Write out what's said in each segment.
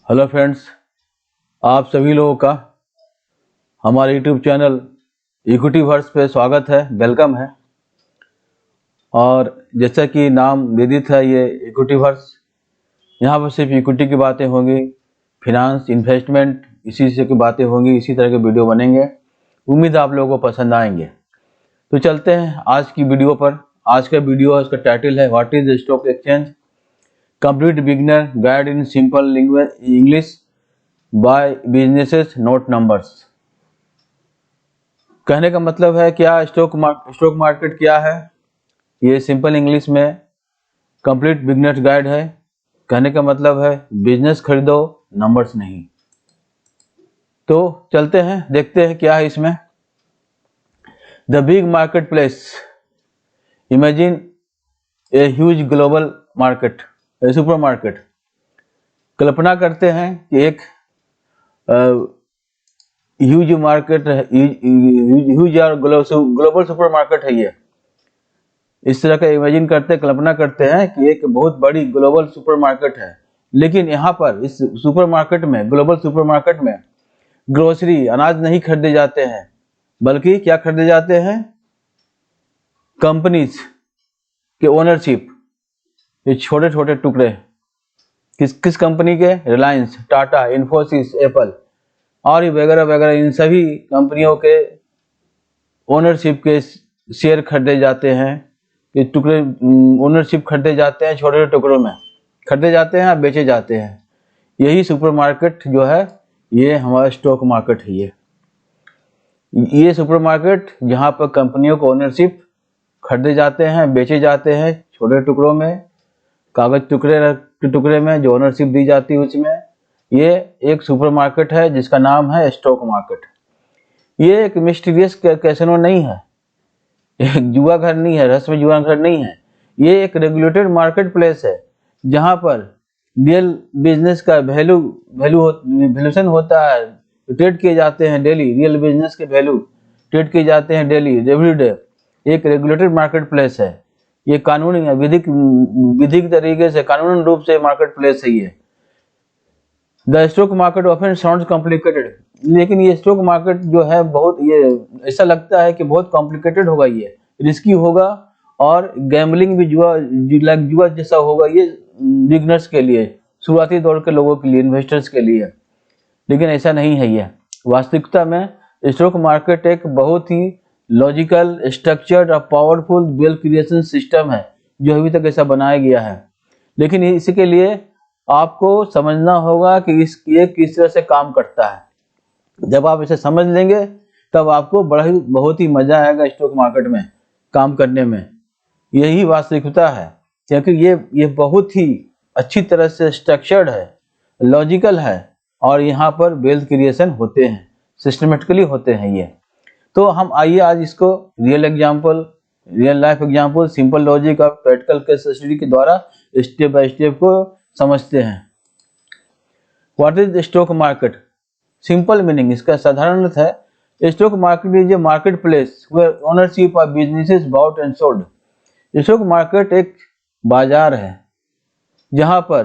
Hello friends, आप सभी लोगों का हमारे यूट्यूब चैनल इक्विटी वर्स पे स्वागत है, वेलकम है। और जैसा कि नाम विदित है, ये इक्विटी वर्स, यहाँ पर सिर्फ इक्विटी की बातें होंगी, फिनांस, इन्वेस्टमेंट, इसी से की बातें होंगी, इसी तरह के वीडियो बनेंगे। उम्मीद है आप लोगों को पसंद आएंगे। तो चलते हैं आज की वीडियो पर। आज का वीडियो, इसका टाइटल है what is stock exchange, complete beginner guide in simple English by businesses note numbers. कहने का मतलब है क्या स्टॉक मार्केट क्या है, ये सिंपल इंग्लिश में कंप्लीट बिगनर्स गाइड है। कहने का मतलब है बिजनेस खरीदो, नंबर्स नहीं। तो चलते हैं, देखते हैं क्या है इसमें। The big market place, imagine a huge global market, a super market. कल्पना करते हैं कि एक ह्यूज मार्केट है, ह्यूज और ग्लोबल सुपर मार्केट है। ये इस तरह का इमेजिन करते, कल्पना करते हैं कि एक बहुत बड़ी ग्लोबल सुपर मार्केट है। लेकिन यहाँ पर इस सुपर मार्केट में, ग्लोबल सुपर मार्केट में ग्रोसरी, अनाज नहीं खरीदे जाते हैं, बल्कि क्या खरीदे जाते हैं? कंपनीज के ओनरशिप, ये छोटे छोटे टुकड़े। किस कंपनी के? रिलायंस, टाटा, इन्फोसिस, एप्पल और वगैरह वगैरह, इन सभी कंपनियों के ओनरशिप के शेयर खरीदे जाते हैं। ये टुकड़े ओनरशिप खरीदे जाते हैं, छोटे छोटे टुकड़ों में खरीदे जाते हैं, बेचे जाते हैं। यही सुपर मार्केट जो है, ये हमारा स्टॉक मार्केट है। ये सुपर मार्केट जहाँ पर कंपनियों को ओनरशिप खरीदे जाते हैं, बेचे जाते हैं छोटे टुकड़ों में, कागज टुकड़े में जो ओनरशिप दी जाती है उसमें। ये एक सुपर मार्केट है जिसका नाम है स्टॉक मार्केट। ये एक मिस्टीरियस कैसीनो नहीं है, एक जुआ घर नहीं है, रस में जुआ घर नहीं है। ये एक रेगुलेटेड मार्केट प्लेस है जहां पर रियल बिजनेस का वैल्यूएशन होता है, ट्रेड किए जाते हैं डेली। रियल बिजनेस के वैल्यू ट्रेड किए जाते हैं डेली, एवरीडे। एक रेगुलेटेड मार्केट प्लेस है। ये कानूनी, विधिक तरीके से, कानूनी रूप से मार्केट प्लेस है ये। The stock market often sounds complicated, लेकिन ये स्टॉक मार्केट जो है बहुत, ये ऐसा लगता है कि बहुत कॉम्प्लिकेटेड होगा, ये रिस्की होगा और गैम्बलिंग भी, जुआ जैसा होगा ये बिगनर्स के लिए, शुरुआती दौर के लोगों के लिए, इन्वेस्टर्स के लिए। लेकिन ऐसा नहीं है ये। वास्तविकता में स्टॉक मार्केट एक बहुत ही लॉजिकल, स्ट्रक्चर्ड और पावरफुल वेल्थ क्रिएशन सिस्टम है जो अभी तक ऐसा बनाया गया है। लेकिन इसके लिए आपको समझना होगा कि ये किस तरह से काम करता है। जब आप इसे समझ लेंगे तब आपको बहुत ही मजा आएगा स्टॉक मार्केट में काम करने में। यही वास्तविकता है, क्योंकि ये बहुत ही अच्छी तरह से स्ट्रक्चर्ड है, लॉजिकल है और यहाँ पर वेल्थ क्रिएशन होते हैं, सिस्टमेटिकली होते हैं ये। तो हम आइए आज इसको real life example, simple logic और प्रैक्टिकल केस स्टडी के द्वारा स्टेप बाय स्टेप को समझते हैं। What is stock market? Simple meaning, इसका साधारण अर्थ है stock market is a market place where ownership of businesses bought and sold. Stock market एक बाजार है जहां पर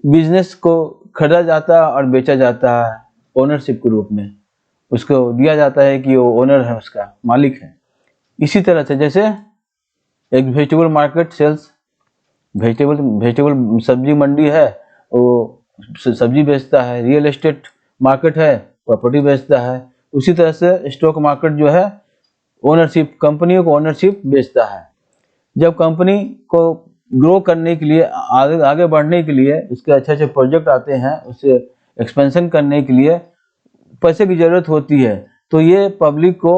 बिजनेस को खरीदा जाता है और बेचा जाता है ओनरशिप के रूप में। उसको दिया जाता है कि वो ओनर है, उसका मालिक है। इसी तरह से जैसे एक वेजिटेबल मार्केट सेल्स वेजिटेबल सब्जी मंडी है, वो सब्जी बेचता है। रियल एस्टेट मार्केट है, प्रॉपर्टी बेचता है। उसी तरह से स्टॉक मार्केट जो है ओनरशिप, कंपनियों को ओनरशिप बेचता है। जब कंपनी को ग्रो करने के लिए, आगे बढ़ने के लिए, उसके अच्छे अच्छे प्रोजेक्ट आते हैं, उसे एक्सपेंशन करने के लिए पैसे की जरूरत होती है, तो ये पब्लिक को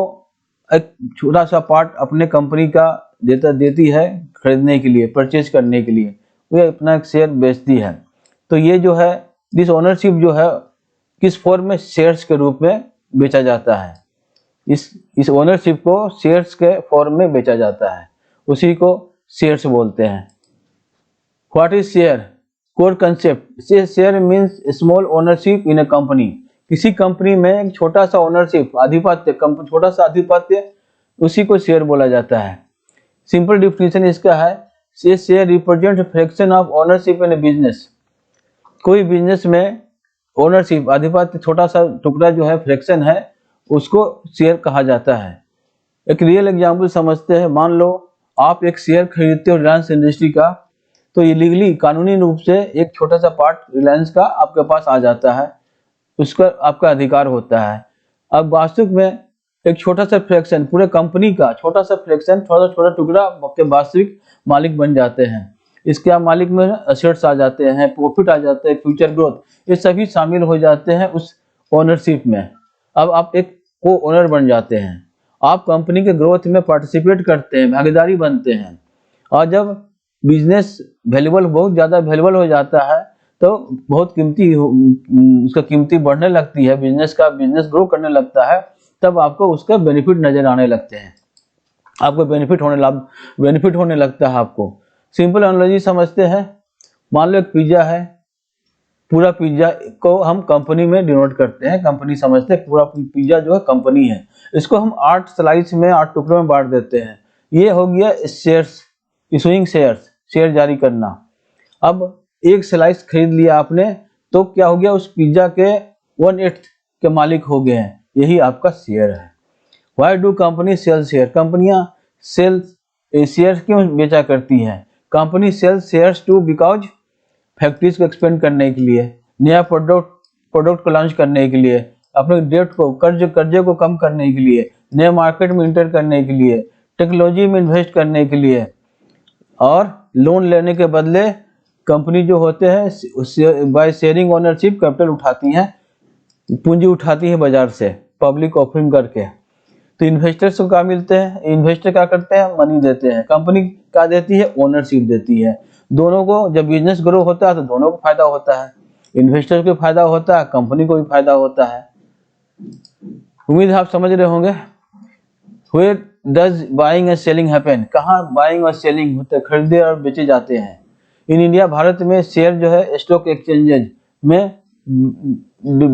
एक छोटा सा पार्ट अपने कंपनी का देती है खरीदने के लिए, परचेज करने के लिए। वो अपना एक शेयर बेचती है। तो ये जो है, दिस ओनरशिप जो है किस फॉर्म में? शेयर्स के रूप में बेचा जाता है। इस ओनरशिप को शेयर्स के फॉर्म में बेचा जाता है, उसी को शेयर्स बोलते हैं। What is share? Core concept, share means small ownership in A company. किसी कंपनी में एक छोटा सा ओनरशिप, आधिपत्य, छोटा सा आधिपत्य, उसी को शेयर बोला जाता है। सिंपल डिफिनेशन इसका है, share represent fraction of ownership in A business. कोई बिजनेस में ओनरशिप आधिपत्य छोटा सा टुकड़ा जो है फ्रैक्शन है उसको शेयर कहा जाता है। एक रियल एग्जाम्पल समझते हैं। मान लो आप एक शेयर खरीदते हो रिलायंस इंडस्ट्री का, तो ये लीगली कानूनी रूप से एक छोटा सा पार्ट रिलायंस का आपके पास आ जाता है, उसका आपका अधिकार होता है। अब वास्तविक में एक छोटा सा फ्रैक्शन पूरे कंपनी का छोटा सा फ्रैक्शन छोटा छोटा टुकड़ा आपके वास्तविक मालिक बन जाते हैं। इसके आप मालिक में एसेट्स आ जाते हैं, प्रॉफिट आ जाते हैं, फ्यूचर ग्रोथ, ये सभी शामिल हो जाते हैं उस ओनरशिप में। अब आप एक को ओनर बन जाते हैं, आप कंपनी के ग्रोथ में पार्टिसिपेट करते हैं, भागीदारी बनते हैं। और जब बिजनेस वैल्यूबल बहुत ज़्यादा वैल्यूबल हो जाता है तो बहुत कीमती उसका कीमती बढ़ने लगती है, बिजनेस ग्रो करने लगता है, तब आपको उसका बेनिफिट नजर आने लगते हैं, आपको बेनिफिट होने लगता है आपको। सिंपल एनालॉजी समझते हैं। मान लो एक पिज्जा है, पूरा पिज्जा को हम कंपनी में डिनोट करते हैं, कंपनी समझते हैं पूरा पिज्जा जो है कंपनी है। इसको हम 8 स्लाइस में 8 टुकड़ों में बांट देते हैं। ये हो गया शेयर्स, इशूइंग शेयर्स, शेयर जारी करना। अब एक स्लाइस खरीद लिया आपने तो क्या हो गया, उस पिज्जा के 1/8 के मालिक हो गए हैं, यही आपका शेयर है। Why do company sell share? कंपनियां शेयर क्यों बेचा करती हैं? Company sell shares to because factories को एक्सपेंड करने के लिए, नया प्रोडक्ट को लॉन्च करने के लिए, अपने डेट को कर्जे को कम करने के लिए, नए मार्केट में इंटर करने के लिए, टेक्नोलॉजी में इन्वेस्ट करने के लिए, और लोन लेने के बदले कंपनी जो होते हैं बाय शेयरिंग ओनरशिप कैपिटल उठाती हैं, पूंजी उठाती है बाजार से पब्लिक ऑफरिंग करके। तो इन्वेस्टर्स को क्या मिलते हैं? इन्वेस्टर क्या करते हैं? मनी देते हैं। कंपनी क्या देती है? ओनरशिप देती है। दोनों को जब बिजनेस ग्रो होता है तो दोनों को फायदा होता है, इन्वेस्टर को फायदा होता है, कंपनी को भी फायदा होता है। उम्मीद है आप समझ रहे होंगे। Where does buying and selling happen? कहाँ बाइंग और सेलिंग होते हैं, खरीदे और बेचे जाते हैं? इन इंडिया, भारत में शेयर जो है स्टॉक एक्सचेंजेज में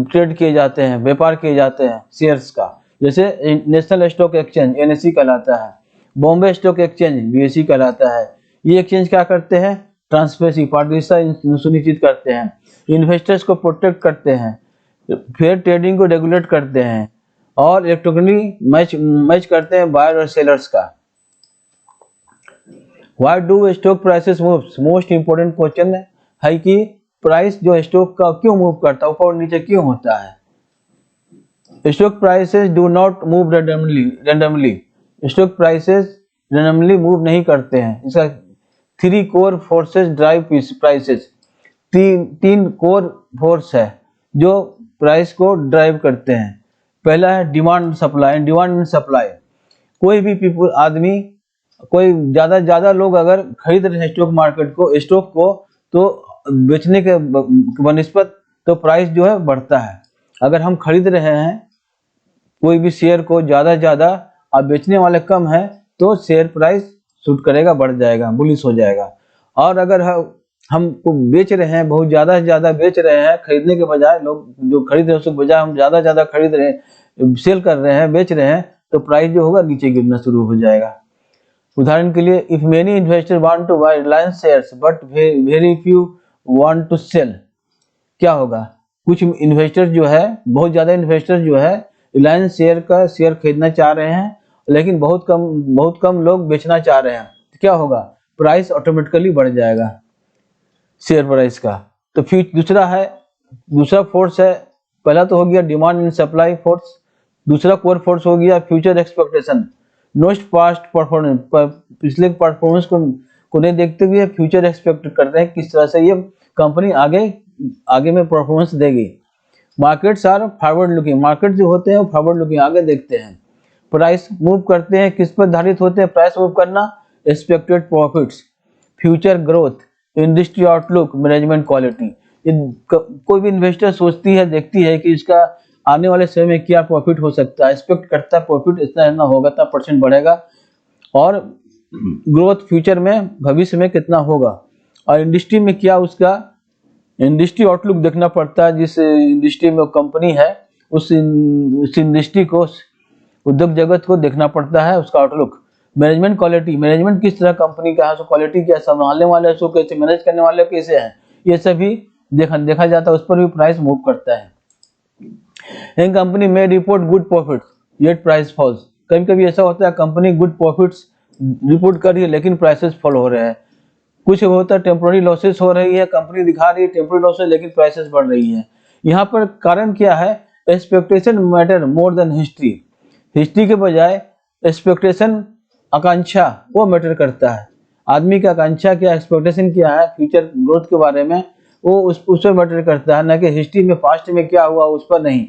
ट्रेड किए जाते हैं, व्यापार किए जाते हैं शेयर्स का। जैसे नेशनल स्टॉक एक्सचेंज NSE कहलाता है, बॉम्बे स्टॉक एक्सचेंज BSE कहलाता है। ये एक्सचेंज क्या करते हैं? ट्रांसपेरेंसी, पारदर्शिता सुनिश्चित करते हैं, इन्वेस्टर्स को प्रोटेक्ट करते हैं, फेयर ट्रेडिंग को रेगुलेट करते हैं, और इलेक्ट्रॉनिकली मैच करते हैं बायर और सेलर्स का। Why do stock prices moves? Most important question है कि प्राइस जो स्टॉक का क्यों मूव करता है, ऊपर और नीचे क्यों होता है? Stock prices do not move randomly. Stock prices randomly move नहीं करते हैं। इसका 3 कोर फोर्सेस ड्राइव प्राइसेस। तीन कोर फोर्स है जो प्राइस को ड्राइव करते हैं। पहला है डिमांड एंड सप्लाई। कोई भी आदमी, कोई ज्यादा लोग अगर खरीद रहे हैं स्टॉक को तो बेचने के बनिस्बत तो प्राइस जो है बढ़ता है। अगर हम खरीद रहे हैं कोई भी शेयर को ज्यादा और बेचने वाले कम है तो शेयर प्राइस शूट करेगा, बढ़ जाएगा, बुलिश हो जाएगा। और अगर हम बेच रहे हैं, बहुत ज्यादा बेच रहे हैं, खरीदने के बजाय, लोग जो खरीद रहे हैं उसके बजाय हम ज्यादा खरीद रहे हैं, सेल कर रहे हैं, बेच रहे हैं, तो प्राइस जो होगा नीचे गिरना शुरू हो जाएगा। उदाहरण के लिए, if many investor want to buy Reliance shares but very few want to sell, क्या होगा? कुछ इन्वेस्टर जो है, बहुत ज्यादा इन्वेस्टर जो है रिलायंस शेयर खरीदना चाह रहे हैं, लेकिन बहुत कम लोग बेचना चाह रहे हैं, तो क्या होगा? प्राइस ऑटोमेटिकली बढ़ जाएगा शेयर प्राइस का। तो फिर दूसरा फोर्स है, पहला तो हो गया डिमांड एंड सप्लाई फोर्स, दूसरा कोर फोर्स हो गया फ्यूचर एक्सपेक्टेशन। नोस्ट पास्ट परफॉर्मेंस, पिछले परफॉर्मेंस को नहीं देखते हुए फ्यूचर एक्सपेक्ट करते हैं किस तरह से ये कंपनी आगे में परफॉर्मेंस देगी। Markets are forward looking, market जो होते हैं वो फॉरवर्ड लुकिंग, आगे देखते हैं। प्राइस मूव करते हैं, किस पर आधारित होते हैं प्राइस मूव करना? Expected profits, future growth, industry outlook, management quality. कोई भी इन्वेस्टर सोचती है, देखती है कि इसका आने वाले समय में क्या प्रॉफिट हो सकता है, एक्सपेक्ट करता है प्रॉफिट इतना होगा, इतना % बढ़ेगा, और ग्रोथ फ्यूचर में, भविष्य में कितना होगा, और इंडस्ट्री में क्या उसका इंडस्ट्री आउटलुक देखना पड़ता है। जिस इंडस्ट्री में कंपनी है उस इंडस्ट्री को, उद्योग जगत को देखना पड़ता है उसका आउटलुक। मैनेजमेंट क्वालिटी, मैनेजमेंट किस तरह कंपनी का है, क्वालिटी क्या, संभालने वाले उसको कैसे, मैनेज करने वाले कैसे हैं, ये सभी देखा जाता है उस पर भी प्राइस मूव करता है। एक कंपनी में report good profits yet price falls, कभी कभी ऐसा होता है कंपनी गुड प्रॉफिट्स रिपोर्ट कर रही है लेकिन प्राइसेस फॉल हो रहे हैं। कुछ होता है टेम्पोररी लॉसेस हो रही है, कंपनी दिखा रही है टेम्पोररी लॉसेस लेकिन प्राइसेस बढ़ रही है। यहाँ पर कारण क्या है, expectation matter more than history. History के बजाय एक्सपेक्टेशन, आकांक्षा वो मैटर करता है। आदमी की आकांक्षा क्या, एक्सपेक्टेशन क्या है फ्यूचर ग्रोथ के बारे में, वो उस पर मैटर करता है, ना कि हिस्ट्री में पास्ट में क्या हुआ उस पर नहीं।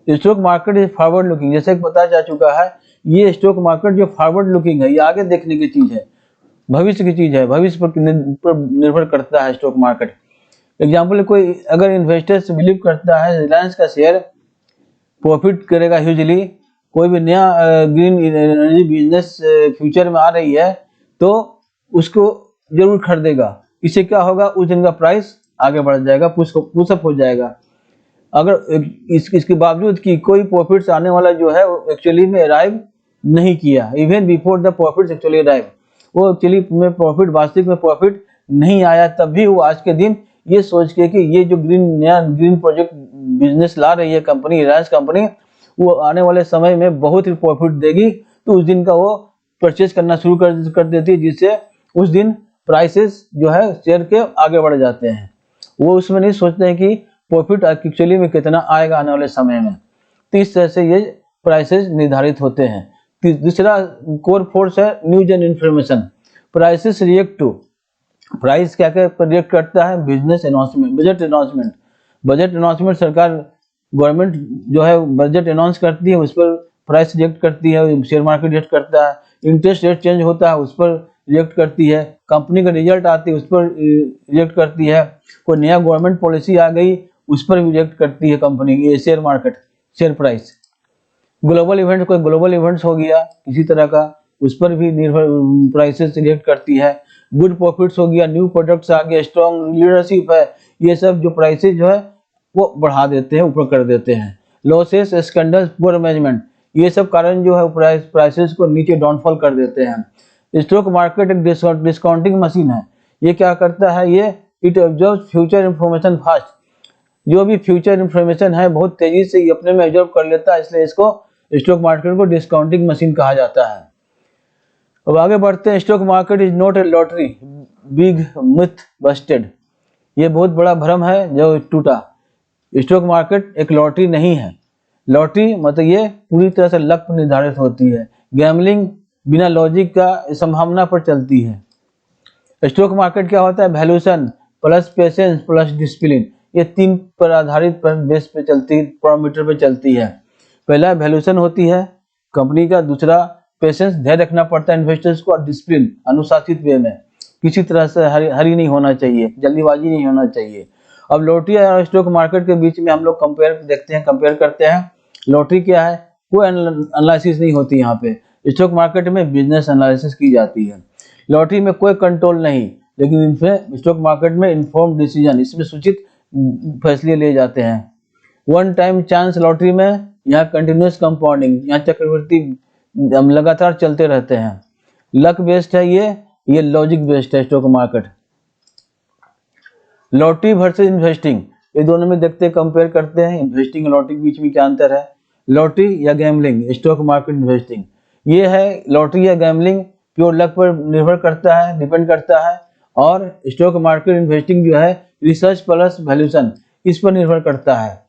Stock market is forward looking, जैसे कि पता जा चुका है ये स्टॉक मार्केट जो फॉरवर्ड लुकिंग है, ये आगे देखने की चीज है, भविष्य की चीज है, भविष्य पर निर्भर करता है स्टॉक मार्केट। एग्जाम्पल, कोई अगर इन्वेस्टर्स बिलीव करता है रिलायंस का शेयर प्रॉफिट करेगा ह्यूजली, कोई भी नया ग्रीन एनर्जी बिजनेस फ्यूचर में आ रही है तो उसको जरूर खरीदेगा। इससे क्या होगा, उस दिन का प्राइस आगे बढ़ जाएगा, पुशअप हो जाएगा। अगर इसके बावजूद कि कोई प्रॉफिट्स आने वाला जो है एक्चुअली में अराइव नहीं किया, even before the profits actually arrive, वो एक्चुअली में प्रॉफिट, वास्तविक में प्रॉफिट नहीं आया, तब भी वो आज के दिन ये सोच के कि ये जो नया ग्रीन प्रोजेक्ट बिजनेस ला रही है कंपनी, रिलायंस कंपनी, वो आने वाले समय में बहुत ही प्रॉफिट देगी, तो उस दिन का वो परचेज करना शुरू कर देती है, जिससे उस दिन प्राइसेस जो है शेयर के आगे बढ़ जाते हैं। वो उसमें नहीं सोचते हैं कि प्रॉफिट एक्चुअली में कितना आएगा आने वाले समय में। तो इस तरह से ये प्राइसेस निर्धारित होते हैं। दूसरा कोर फोर्स है news and information. Prices react to, price क्या क्या रिएक्ट करता है, business announcement, budget announcement. Budget announcement, सरकार गवर्नमेंट जो है बजट अनाउंस करती है, उस पर प्राइस रिएक्ट करती है, शेयर मार्केट रिएक्ट करता है। इंटरेस्ट रेट चेंज होता है, उस पर रिएक्ट करती है। कंपनी का रिजल्ट आती है, उस पर रिएक्ट करती है। कोई नया गवर्नमेंट पॉलिसी आ गई, उस पर भी रिएक्ट करती है कंपनी, ये share market, share price. Global event, कोई ग्लोबल इवेंट्स हो गया किसी तरह का, उस पर भी निर्भर प्राइसेस रिएक्ट करती है। गुड प्रॉफिट्स हो गया, न्यू प्रोडक्ट्स आ गए, स्ट्रॉन्ग लीडरशिप है, ये सब जो प्राइसेस जो है वो बढ़ा देते हैं, ऊपर कर देते हैं। लॉसेस, स्कैंडल्स, पुअर मैनेजमेंट, ये सब कारण जो है प्राइसेस को नीचे डाउनफॉल कर देते हैं। स्टॉक मार्केट एक डिस्काउंटिंग मशीन है। ये क्या करता है, ये it observe future information fast. जो भी फ्यूचर इंफॉर्मेशन है बहुत तेजी से ये अपने में ऑब्जर्व कर लेता है, इसलिए इसको स्टॉक मार्केट को डिस्काउंटिंग मशीन कहा जाता है। अब आगे बढ़ते हैं। Stock market is not a lottery, big myth Busted. ये बहुत बड़ा भ्रम है जो टूटा। स्टॉक मार्केट एक लॉटरी नहीं है। लॉटरी मतलब ये पूरी तरह से लक पर निर्धारित होती है। गैम्बलिंग बिना लॉजिक का संभावना पर चलती है। स्टॉक मार्केट क्या होता है, valuation plus patience plus discipline, ये तीन पर आधारित पर बेस पे चलती, पैरामीटर पे चलती है। पहला वैल्यूएशन होती है कंपनी का, दूसरा पेशेंस, धैर्य रखना पड़ता है इन्वेस्टर्स को, और डिसिप्लिन, अनुशासित वे में, किसी तरह से हरी नहीं होना चाहिए, जल्दीबाजी नहीं होना चाहिए। अब लॉटरी और स्टॉक मार्केट के बीच में हम लोग कंपेयर करते हैं। लॉटरी क्या है, कोई एनालिसिस नहीं होती यहाँ पे। स्टॉक मार्केट में बिजनेस एनालिसिस की जाती है। लॉटरी में कोई कंट्रोल नहीं, लेकिन इनमें स्टॉक मार्केट में इन्फॉर्म डिसीजन, इसमें सूचित फैसले लिए जाते हैं। वन टाइम चांस लॉटरी में यहाँ कंटिन्यूस कंपाउंडिंग, यहाँ चक्रवृद्धि लगातार चलते रहते हैं। लक बेस्ड है ये लॉजिक बेस्ड है stock market. Lottery versus investing, ये दोनों में देखते कंपेयर करते हैं, इन्वेस्टिंग और लॉटरी के बीच में क्या अंतर है। लॉटरी या गैम्बलिंग, स्टॉक मार्केट इन्वेस्टिंग, ये है लॉटरी या गैम्बलिंग प्योर लक पर निर्भर करता है, डिपेंड करता है। और स्टॉक मार्केट इन्वेस्टिंग जो है रिसर्च प्लस वैल्यूएशन, इस पर निर्भर करता है।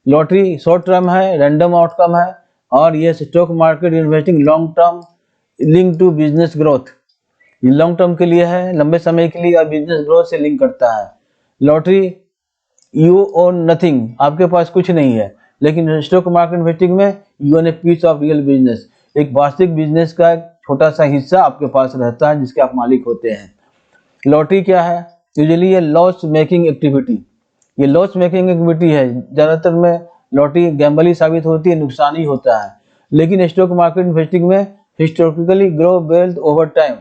लॉटरी शॉर्ट टर्म है, रैंडम आउटकम है, और ये stock market investing long term, link to business growth, ये लॉन्ग टर्म के लिए है, लंबे समय के लिए, और बिजनेस ग्रोथ से लिंक करता है। लॉटरी यू ओन नथिंग, आपके पास कुछ नहीं है, लेकिन स्टॉक मार्केट इन्वेस्टिंग में you own a piece of real business, एक वास्तविक बिजनेस का एक छोटा सा हिस्सा आपके पास रहता है जिसके आप मालिक होते हैं। लॉटरी क्या है, यूजुअली ये लॉस मेकिंग एक्टिविटी, ये लॉस मेकिंग एक्टिविटी है। ज्यादातर में लॉटरी गैम्बल ही साबित होती है, नुकसान ही होता है। लेकिन स्टॉक मार्केट इन्वेस्टिंग में historically grow wealth over time,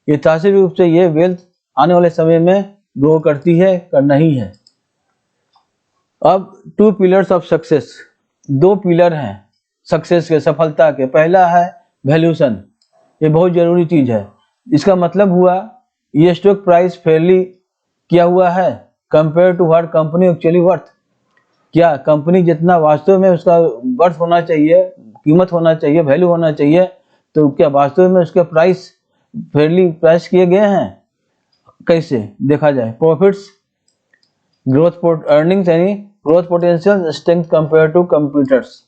ऐतिहासिक रूप से ये वेल्थ आने वाले समय में ग्रो करती है, करना ही है। अब टू पिलर्स ऑफ सक्सेस, दो पिलर हैं सक्सेस के, सफलता के। पहला है वैल्यूएशन, ये बहुत जरूरी चीज है। इसका मतलब हुआ ये स्टॉक प्राइस फेयरली किया हुआ है, compare to what company actually worth, क्या कंपनी जितना वास्तव में उसका वर्थ होना चाहिए, कीमत होना चाहिए, वैल्यू होना चाहिए, तो क्या वास्तव में उसके प्राइस फेयरली प्राइस किए गए हैं? कैसे देखा जाए? प्रॉफिट्स, ग्रोथ अर्निंग्स यानी growth potential, strength compare to computers.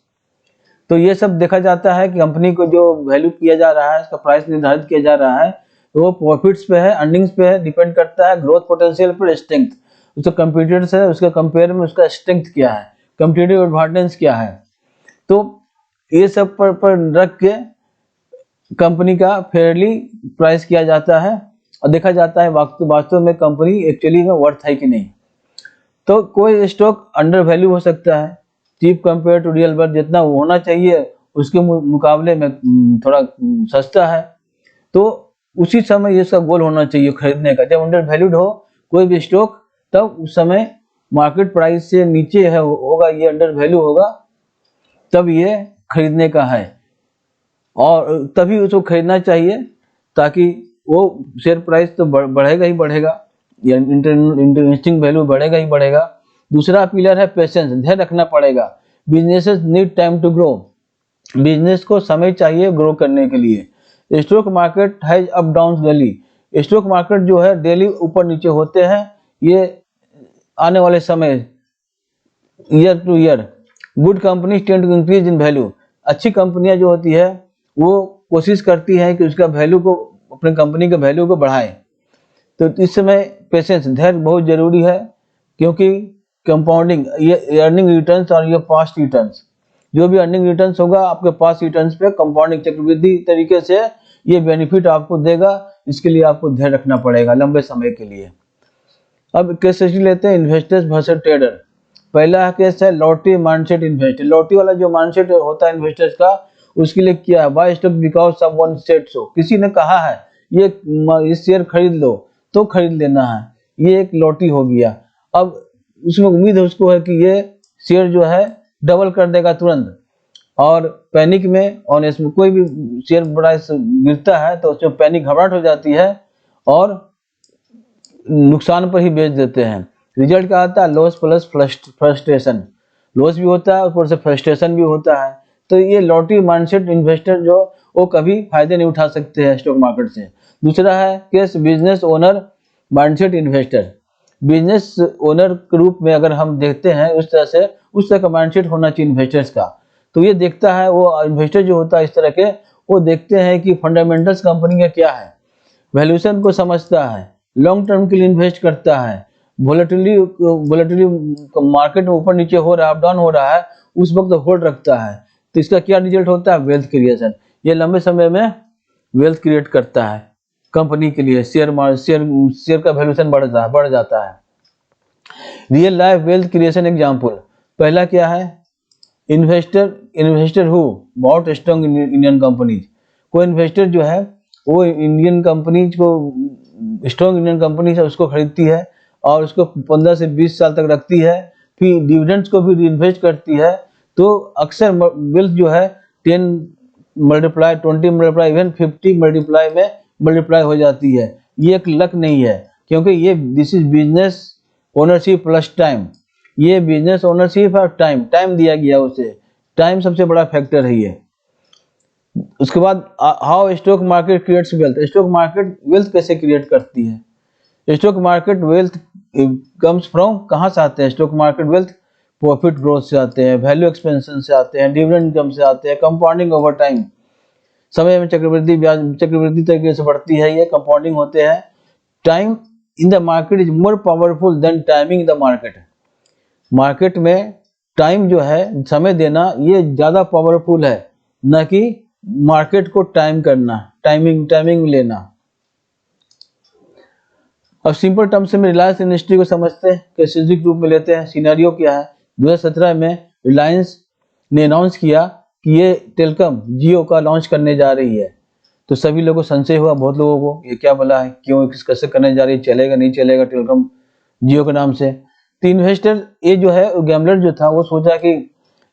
तो ये सब देखा जाता है कि कंपनी को जो वैल्यू किया जा रहा है, उसका प्राइस निर्धारित किया जा रहा है, तो वो प्रॉफिट्स पे है, अर्निंग्स पे है, डिपेंड करता है, ग्रोथ पोटेंशियल पर, स्ट्रेंथ, उसका कंप्यूटर्स है, उसका कंपेयर में उसका स्ट्रेंथ क्या है, कंपटीटिव एडवांटेज क्या है। तो ये सब पर रख के कंपनी का फेयरली प्राइस किया जाता है और देखा जाता है वास्तव में कंपनी एक्चुअली में वर्थ है कि नहीं। तो कोई स्टॉक अंडर वैल्यू हो सकता है, cheap compare to real worth, जितना होना चाहिए उसके मुकाबले में थोड़ा सस्ता है, तो उसी समय ये इसका गोल होना चाहिए खरीदने का। जब अंडर वैल्यूड हो कोई भी स्टॉक, तब उस समय मार्केट प्राइस से नीचे है होगा, ये अंडर वैल्यू होगा, तब ये खरीदने का है और तभी उसको खरीदना चाहिए, ताकि वो शेयर प्राइस तो बढ़ेगा ही बढ़ेगा, या इंटरेस्टिंग वैल्यू बढ़ेगा ही बढ़ेगा। दूसरा पिलर है पेशेंस, धैर्य रखना पड़ेगा। Businesses need time to grow, business को समय चाहिए ग्रो करने के लिए। Stock market has up down daily, stock market जो है डेली ऊपर नीचे होते हैं, ये आने वाले समय year to year. Good company tend to increase in value, अच्छी कंपनियां जो होती है वो कोशिश करती हैं कि उसका वैल्यू को, अपनी कंपनी के वैल्यू को बढ़ाए। तो इस समय पेशेंस, धैर्य बहुत जरूरी है, क्योंकि कंपाउंडिंग, ये अर्निंग रिटर्न्स और ये पास्ट रिटर्न्स, जो भी अर्निंग रिटर्न्स होगा आपके पास्ट रिटर्न्स पे कंपाउंडिंग चक्रवृद्धि तरीके से ये बेनिफिट आपको देगा। इसके लिए आपको धैर्य रखना पड़ेगा लंबे समय के लिए। अब केस स्टडी लेते हैं, इन्वेस्टर्स वर्सेस ट्रेडर। पहला केस है लॉटरी माइंडसेट इन्वेस्टर। लॉटरी वाला जो माइंडसेट होता है इन्वेस्टर्स का, उसके लिए क्या है, buy stock because someone said so, किसी ने कहा है ये शेयर खरीद लो तो खरीद लेना है, ये एक लॉटरी हो गया। अब उसमें उम्मीद है उसको है कि ये शेयर जो है डबल कर देगा तुरंत, और पैनिक में, और इसमें कोई भी शेयर प्राइस गिरता है तो उसमें पैनिक, घबराहट हो जाती है और नुकसान पर ही बेच देते हैं। रिजल्ट क्या आता है, लॉस प्लस फ्रस्ट्रेशन, लॉस भी होता है ऊपर से फ्रस्ट्रेशन भी होता है। तो ये लॉटरी माइंडसेट इन्वेस्टर जो, वो कभी फायदे नहीं उठा सकते हैं स्टॉक मार्केट से। दूसरा है case business owner mindset investor. Business owner के रूप में अगर हम देखते हैं उस तरह का माइंडसेट होना चाहिए इन्वेस्टर्स का। तो ये देखता है, वो इन्वेस्टर जो होता है इस तरह के, वो देखते हैं कि फंडामेंटल्स कंपनी का क्या है, वैल्यूएशन को समझता है, लॉन्ग टर्म के लिए इन्वेस्ट करता है, वोलेटिलिटी मार्केट में ऊपर नीचे हो रहा है, अप डाउन हो रहा है, उस वक्त होल्ड रखता है। तो इसका क्या रिजल्ट होता है, वेल्थ क्रिएशन। ये लंबे समय में वेल्थ क्रिएट करता है कंपनी के लिए, शेयर का वैल्यूएशन बढ़ जाता है। Real life wealth creation example, पहला क्या है, investor who bought strong Indian companies. कोई इन्वेस्टर जो है वो इंडियन कंपनीज को, स्ट्रॉन्ग इंडियन कंपनी है उसको खरीदती है और उसको 15 से 20 साल तक रखती है, फिर डिविडेंड्स को भी इन्वेस्ट करती है। तो अक्सर वेल्थ जो है 10 मल्टीप्लाई, 20 मल्टीप्लाई, इवन 50 मल्टीप्लाई में मल्टीप्लाई हो जाती है। ये एक लक नहीं है, क्योंकि ये this is business ownership plus time. ये बिजनेस ओनरशिप और टाइम दिया गया उसे, टाइम सबसे बड़ा फैक्टर है ये। उसके बाद how stock market creates wealth, stock market wealth कैसे क्रिएट करती है। Stock market wealth comes from, कहाँ से आते हैं stock market wealth, profit growth से आते हैं, वैल्यू एक्सपेंशन से आते हैं, डिविडेंड इनकम से आते हैं, कंपाउंडिंग ओवर टाइम, समय में चक्रवृद्धि तरीके से बढ़ती है, ये कंपाउंडिंग होते हैं। Time in the market is more powerful than timing the market. Market में टाइम जो है, समय देना, ये ज्यादा पावरफुल है, न कि मार्केट को टाइम करना, टाइमिंग लेना। अब सिंपल टर्म से में रिलायंस इंडस्ट्री को समझते हैं, स्ट्रेटेजिक रूप में लेते हैं। सिनेरियो क्या है, 2017 में रिलायंस ने अनाउंस किया कि ये टेलीकॉम जियो का लॉन्च करने जा रही है। तो सभी लोगों को संशय हुआ, बहुत लोगों को, ये क्या बोला है, क्यों, कैसे करने जा रही है, चलेगा नहीं चलेगा टेलीकॉम जियो के नाम से। तो इन्वेस्टर ये जो है, गैम्बलर जो था, वो सोचा कि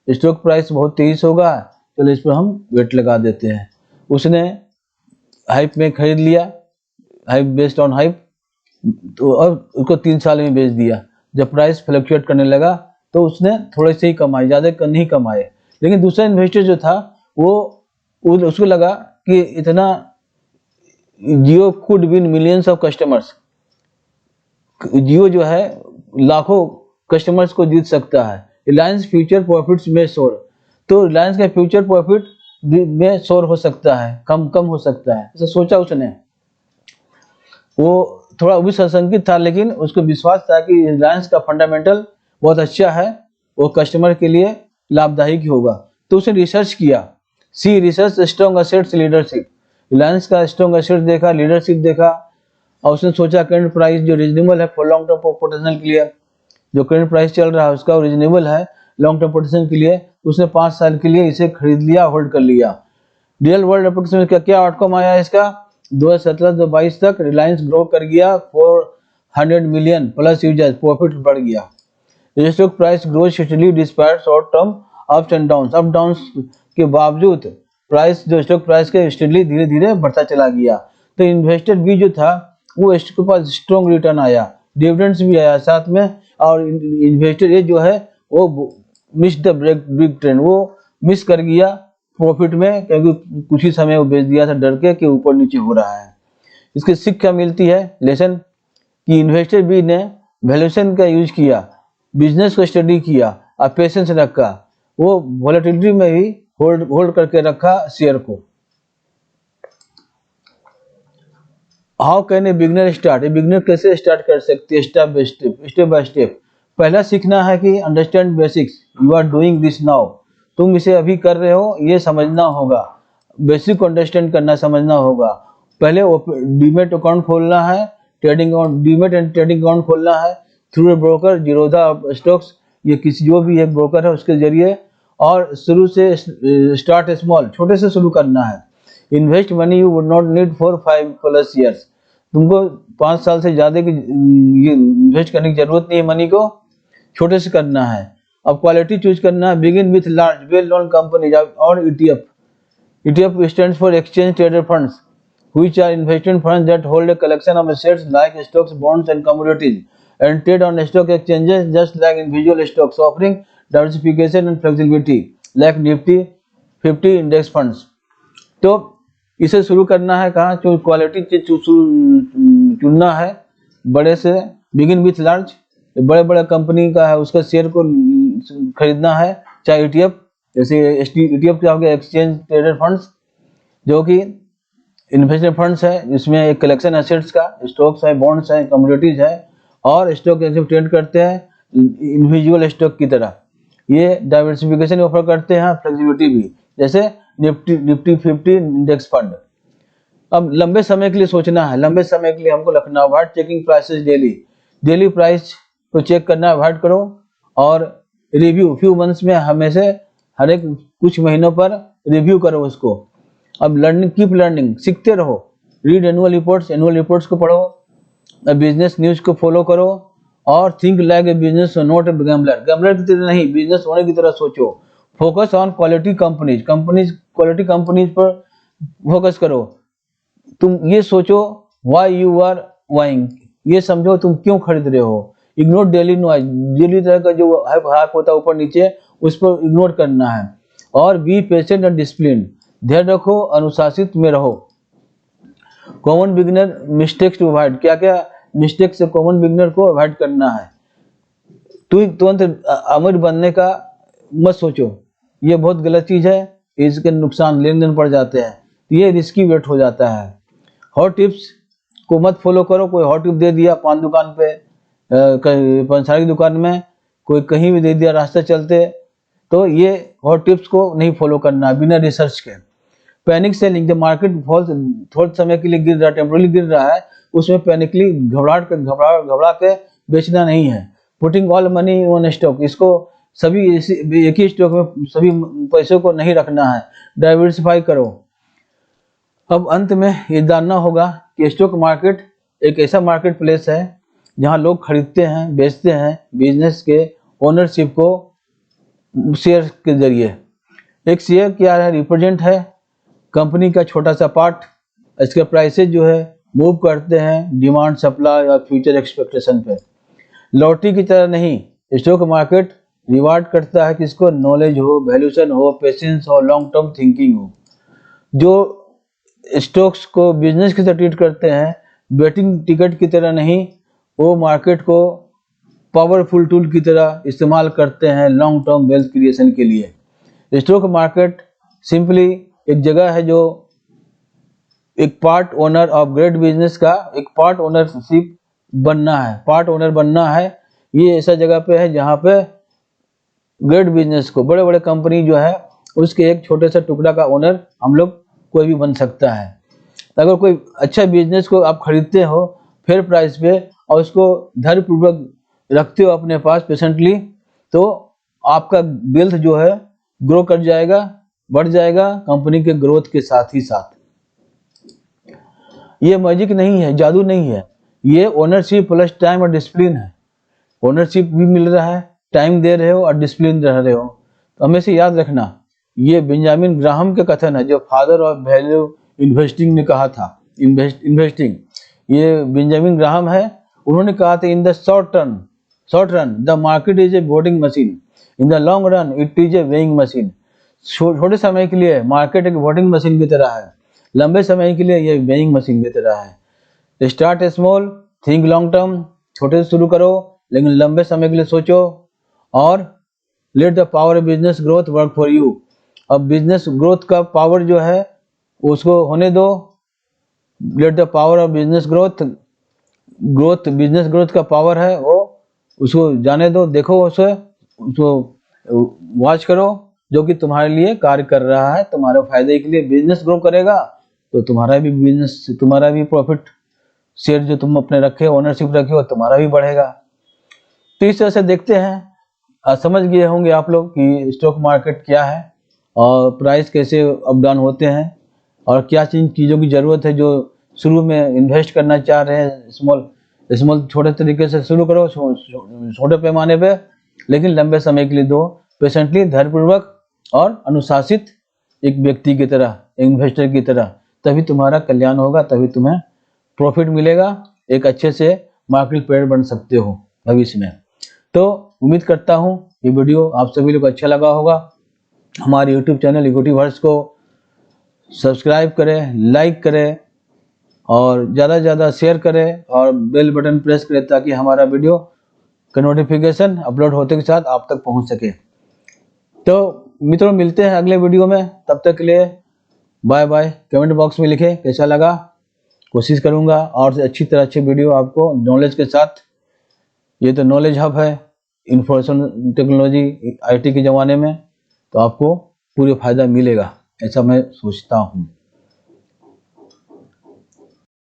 स्टॉक प्राइस बहुत तेज होगा, चलो इस पर हम वेट लगा देते हैं। उसने हाइप में खरीद लिया, हाइप बेस्ड ऑन हाइप, तो अब उसको 3 साल में बेच दिया। जब प्राइस फ्लक्चुएट करने लगा तो उसने थोड़े से ही कमाए, ज़्यादा नहीं कमाए। लेकिन दूसरा इन्वेस्टर जो था वो उसको लगा कि इतना Jio could win millions of customers, Jio जो है लाखों कस्टमर्स को जीत सकता है। रिलायंस फ्यूचर प्रॉफिट्स में सोर, तो रिलायंस का फ्यूचर प्रॉफिट में सोर हो सकता है, कम हो सकता है, ऐसा सोचा उसने। वो थोड़ा भी सशंकित था, लेकिन उसको विश्वास था कि रिलायंस का फंडामेंटल बहुत अच्छा है, वो कस्टमर के लिए लाभदायक होगा। तो उसने रिसर्च किया, see research strong assets leadership, Reliance का स्ट्रॉन्ग असेट देखा, लीडरशिप देखा, और उसने सोचा करंट प्राइस जो रीजनेबल है फॉर लॉन्ग टर्म पोटेंशियल के लिए, जो करंट प्राइस चल रहा है उसका रीजनेबल है लॉन्ग टर्म पोटेंशियल के लिए, उसने 5 साल के लिए इसे खरीद लिया, होल्ड कर लिया। रियल वर्ल्ड एप्लीकेशन का क्या आउटकम आया इसका, 2017-2022 तक रिलायंस ग्रो कर गया 400 मिलियन प्लस यूजर्स, प्रॉफिट बढ़ गया। Stock price growth steadily despite short term ups and downs, up downs के बावजूद प्राइस जो स्टॉक प्राइस के स्टेडीली धीरे धीरे बढ़ता चला गया। तो इन्वेस्टर भी जो था वो इसके पास स्ट्रॉन्ग रिटर्न आया, डिविडेंड्स भी आया साथ में, और इन्वेस्टर ये जो है वो मिस द बिग ट्रेंड, वो मिस कर गया प्रॉफिट में, क्योंकि कुछ ही समय वो बेच दिया था डर के कि ऊपर नीचे हो रहा है। इसकी शिक्षा मिलती है लेसन कि इन्वेस्टर भी ने वैल्यूएशन का यूज किया, बिजनेस को स्टडी किया और पेशेंस रखा, वो वॉलेटिलिटी में भी होल्ड करके रखा शेयर को। How can a beginner start, a beginner कैसे स्टार्ट कर सकते हैं, स्टेप बाय स्टेप। पहला सीखना है कि understand basics, you are doing this now, तुम इसे अभी कर रहे हो, ये समझना होगा, बेसिक को अंडरस्टैंड करना समझना होगा। पहले डीमेट अकाउंट खोलना है, trading account, demat and trading account खोलना है through a broker, Zerodha stocks, ये किसी जो भी एक ब्रोकर है उसके जरिए, और शुरू से स्टार्ट स्मॉल, छोटे से शुरू करना है। Invest money you would not need for 5+ years, तुमको 5 साल से ज्यादा की इन्वेस्ट करने की जरूरत नहीं है, मनी को छोटे से करना है। अब क्वालिटी चूज करना है, begin with large well known companies और ETF। ETF stands for exchange traded funds which are investment funds that hold a collection of assets like stocks, bonds and commodities and trade on stock exchanges just like individual stocks, offering diversification and flexibility like Nifty 50 index funds। तो इसे शुरू करना है कहाँ, जो quality चुनना है, बड़े से बिगिन विथ लार्ज, बड़े बड़े कंपनी का है उसका शेयर को खरीदना है, चाहे ETF, जैसे ETF क्या हो गया, एक्सचेंज ट्रेडेड फंड्स, जो कि इन्वेस्टमेंट फंड्स है, जिसमें एक कलेक्शन एसेट्स का, स्टॉक्स है, बॉन्ड्स है, कमोडिटीज है, और स्टॉक ट्रेड करते हैं इंडिविजुअल स्टॉक की तरह। ये डाइवर्सिफिकेशन ऑफर करते हैं, फ्लेक्सिबिलिटी भी, जैसे निफ्टी 50 इंडेक्स फंड। अब लंबे समय के लिए सोचना है, लंबे समय के लिए हमको रखना, avoid checking prices daily price को चेक करना अवॉइड करो, और रिव्यू फ्यू मंथ्स में हमेशा हर एक कुछ महीनों पर रिव्यू करो उसको। अब लर्निंग, कीप लर्निंग, सीखते रहो, रीड एनुअल रिपोर्ट्स को पढ़ो, बिजनेस न्यूज को फॉलो करो, और think like a business not a gambler की तरह नहीं, बिजनेस होने की तरह सोचो। Focus on quality quality companies पर फोकस करो। तुम ये सोचो व्हाई यू आर बाइंग, ये समझो तुम क्यों खरीद रहे हो। इग्नोर डेली नॉइज, डेली तरह का जो हाइप होता है ऊपर नीचे, उस पर इग्नोर करना है। और बी पेशेंट एंड डिसिप्लिन, ध्यान रखो, अनुशासित में रहो। Common beginner mistakes to avoid, क्या क्या मिस्टेक से कॉमन बिगिनर को अवॉइड करना है। तुरंत अमीर बनने का मत सोचो, ये बहुत गलत चीज है, इसके नुकसान लेन देन पड़ जाते हैं, ये रिस्की वेट हो जाता है। हॉट टिप्स को मत फॉलो करो, कोई हॉट टिप दे दिया पान दुकान पे, पंसारी की दुकान में, कोई कहीं भी दे दिया रास्ते चलते, तो ये हॉट टिप्स को नहीं फॉलो करना बिना रिसर्च के। पैनिक सेलिंग, जब मार्केट फॉल्स थोड़े समय के लिए गिर रहा है, टेम्पोरली गिर रहा है, उसमें पैनिकली घबरा के बेचना नहीं है। Putting all money on stock, इसको सभी एक ही स्टॉक में सभी पैसों को नहीं रखना है, डाइवर्सिफाई करो। अब अंत में ये जानना होगा कि स्टॉक मार्केट एक ऐसा मार्केट प्लेस है जहां लोग खरीदते हैं, बेचते हैं, बिजनेस के ओनरशिप को शेयर के जरिए। एक शेयर क्या है, रिप्रेजेंट है कंपनी का छोटा सा पार्ट, इसके प्राइसेस जो है मूव करते हैं डिमांड, सप्लाई और फ्यूचर एक्सपेक्टेशन पे। लॉटरी की तरह नहीं, स्टॉक मार्केट रिवार्ड करता है किसको, नॉलेज हो, वैल्यूशन हो, पेशेंस हो, लॉन्ग टर्म थिंकिंग हो। जो स्टॉक्स को बिजनेस की तरह ट्रीट करते हैं, बेटिंग टिकट की तरह नहीं, वो मार्केट को पावरफुल टूल की तरह इस्तेमाल करते हैं लॉन्ग टर्म वेल्थ क्रिएशन के लिए। स्टॉक मार्केट सिंपली एक जगह है जो एक part owner of great business का एक पार्ट ओनरशिप बनना है, पार्ट ओनर बनना है। ये ऐसा जगह पे है जहाँ पे ग्रेट बिजनेस को, बड़े बड़े कंपनी जो है उसके एक छोटे सा टुकड़ा का ओनर हम लोग कोई भी बन सकता है। अगर कोई अच्छा बिजनेस को आप खरीदते हो फेयर प्राइस पे और उसको धैर्यपूर्वक रखते हो अपने पास पेशेंटली, तो आपका वेल्थ जो है ग्रो कर जाएगा, बढ़ जाएगा कंपनी के ग्रोथ के साथ ही साथ। ये मैजिक नहीं है, जादू नहीं है, ये ओनरशिप प्लस टाइम और डिसिप्लिन है। ओनरशिप भी मिल रहा है, टाइम दे रहे हो और डिसिप्लिन रह रहे हो। तो हमेशा याद रखना, ये बेंजामिन ग्राहम के कथन है जो फादर ऑफ वैल्यू इन्वेस्टिंग ने कहा था। इन्वेस्टिंग ये बेंजामिन ग्राहम है, उन्होंने कहा था in the short run the market is A voting machine, in the long run it is a weighing machine. छोटे समय के लिए मार्केट एक वोटिंग मशीन की तरह है, लंबे समय के लिए ये वेइंग मशीन की तरह है। Start small, think long term, छोटे से शुरू करो लेकिन लंबे समय के लिए सोचो, और let the power of business growth work for you. अब बिजनेस ग्रोथ का पावर जो है उसको होने दो, let the power of business growth business growth का पावर है वो, उसको जाने दो, देखो उसको वॉच करो, जो कि तुम्हारे लिए कार्य कर रहा है, तुम्हारे फायदे के लिए। बिजनेस ग्रो करेगा तो तुम्हारा भी बिजनेस, तुम्हारा भी प्रॉफिट शेयर जो तुम अपने रखे हो, ओनरशिप रखे हो, तुम्हारा भी बढ़ेगा। तो इस तरह से देखते हैं, समझ गए होंगे आप लोग कि स्टॉक मार्केट क्या है और प्राइस कैसे अप डाउन होते हैं और क्या चीज़ों की ज़रूरत है। जो शुरू में इन्वेस्ट करना चाह रहे हैं स्मॉल छोटे तरीके से शुरू करो, छोटे पैमाने पे, लेकिन लंबे समय के लिए दो, पेशेंटली, धैर्यपूर्वक और अनुशासित एक व्यक्ति की तरह, इन्वेस्टर की तरह। तभी तुम्हारा कल्याण होगा, तभी तुम्हें प्रॉफिट मिलेगा, एक अच्छे से मार्केट प्लेयर बन सकते हो भविष्य में। तो उम्मीद करता हूँ ये वीडियो आप सभी लोग को अच्छा लगा होगा। हमारे YouTube चैनल इक्विटी वर्स को सब्सक्राइब करें, लाइक करें और ज़्यादा से ज़्यादा शेयर करें और बेल बटन प्रेस करें ताकि हमारा वीडियो का नोटिफिकेशन अपलोड होते के साथ आप तक पहुंच सके। तो मित्रों मिलते हैं अगले वीडियो में, तब तक के लिए बाय बाय। कमेंट बॉक्स में लिखें कैसा लगा, कोशिश करूंगा और अच्छी तरह अच्छी वीडियो आपको नॉलेज के साथ। ये तो नॉलेज हब है, इंफॉर्मेशन टेक्नोलॉजी IT के ज़माने में, तो आपको पूरे फायदा मिलेगा, ऐसा मैं सोचता हूँ।